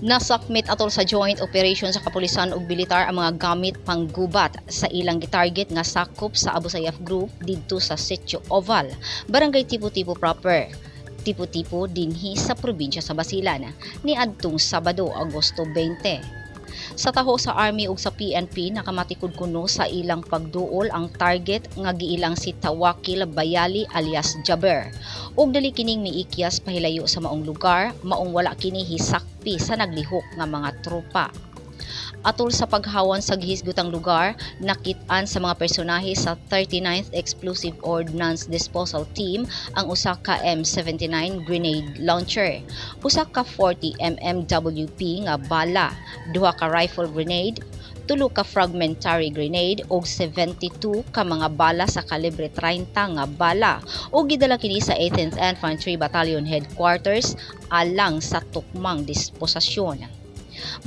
Nasakmit atol sa joint operation sa kapulisan ug militar ang mga gamit panggubat sa ilang gitarget nga sakop sa Abu Sayyaf Group didto sa Sitio Oval, Barangay Tipo-Tipo proper. Tipo-Tipo dinhi sa probinsya sa Basilan niadtong Sabado, Agosto 20. Sa taho sa Army ug sa PNP nakamatikod kuno sa ilang pagduol ang target nga giilang si Tawakil Bayali alias Jaber. Ug dali kining miikyas pahilayo sa maong lugar, maong wala kini hisakpi sa naglihok nga mga tropa. Atol sa paghawan sa gihisgotang lugar, nakit-an sa mga personahe sa 39th Explosive Ordnance Disposal Team ang usa ka M79 grenade launcher, usa ka 40mm WP nga bala, duha ka rifle grenade, tulo ka fragmentary grenade ug 72 ka mga bala sa kalibre 30 nga bala ug gidala kini sa 18th Infantry Battalion Headquarters alang sa tukmang disposasyon.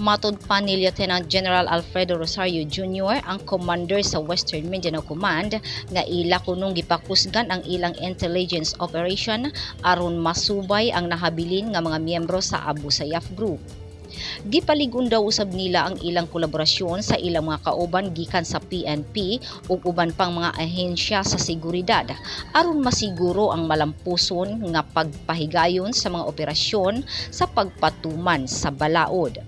Matod pa ni Lieutenant General Alfredo Rosario Jr., ang commander sa Western Mindanao Command, nga ila kunong gipakusgan ang ilang intelligence operation aron masubay ang nahabilin nga mga miyembro sa Abu Sayyaf Group. Gipaligon daw usab nila ang ilang kolaborasyon sa ilang mga kauban gikan sa PNP ug uban pang mga ahensya sa seguridad aron masiguro ang malampuson nga pagpahigayon sa mga operasyon sa pagpatuman sa balaod.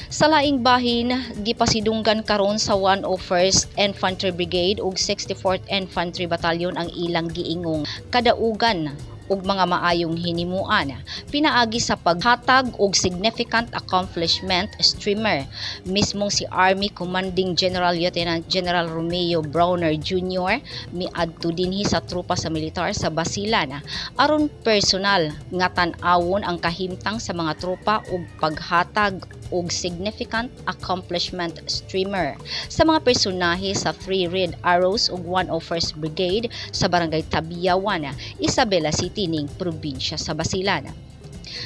Sa laing bahin, gipasidunggan karon sa 101st Infantry Brigade ug 64th Infantry Battalion ang ilang giingong kadaugan ug mga maayong hinimuan pinaagi sa paghatag og significant accomplishment streamer. Mismong si Army Commanding General Lieutenant General Romeo Browner Jr. miadto dinhi sa tropa sa militar sa Basilan aron personal nga tan-awon ang kahimtang sa mga tropa ug paghatag og significant accomplishment streamer sa mga personahe sa 3 Red Arrows ug 101st Brigade sa Barangay Tabiyawan, Isabela City ning probinsya sa Basilan.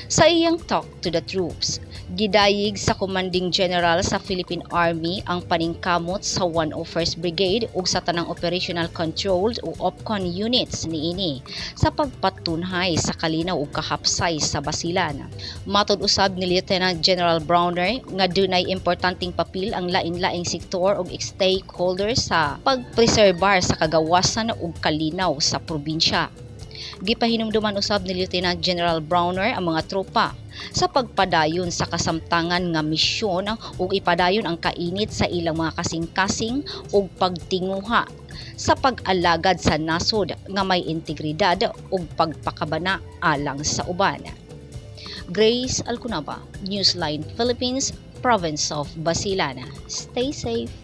Sa iyang talk to the troops, gidayig sa Commanding General sa Philippine Army ang paningkamot sa 101st Brigade ug sa tanang operational controls o OPCON units niini sa pagpatunhay sa kalinaw ug kahapsay sa Basilan. Matod usab ni Lieutenant General Browner nga dunay importanteng papel ang lain-laing sektor ug stakeholders sa pagpreserbar sa kagawasan ug kalinaw sa probinsya. Gipahinumduman usab ni Lieutenant General Browner ang mga tropa sa pagpadayon sa kasamtangan nga misyon ug ipadayon ang kainit sa ilang mga kasing-kasing ug pagtinguha sa pag-alagad sa nasod nga may integridad ug pagpakabana alang sa uban. Grace Alcunaba, Newsline Philippines, Province of Basilan. Stay safe.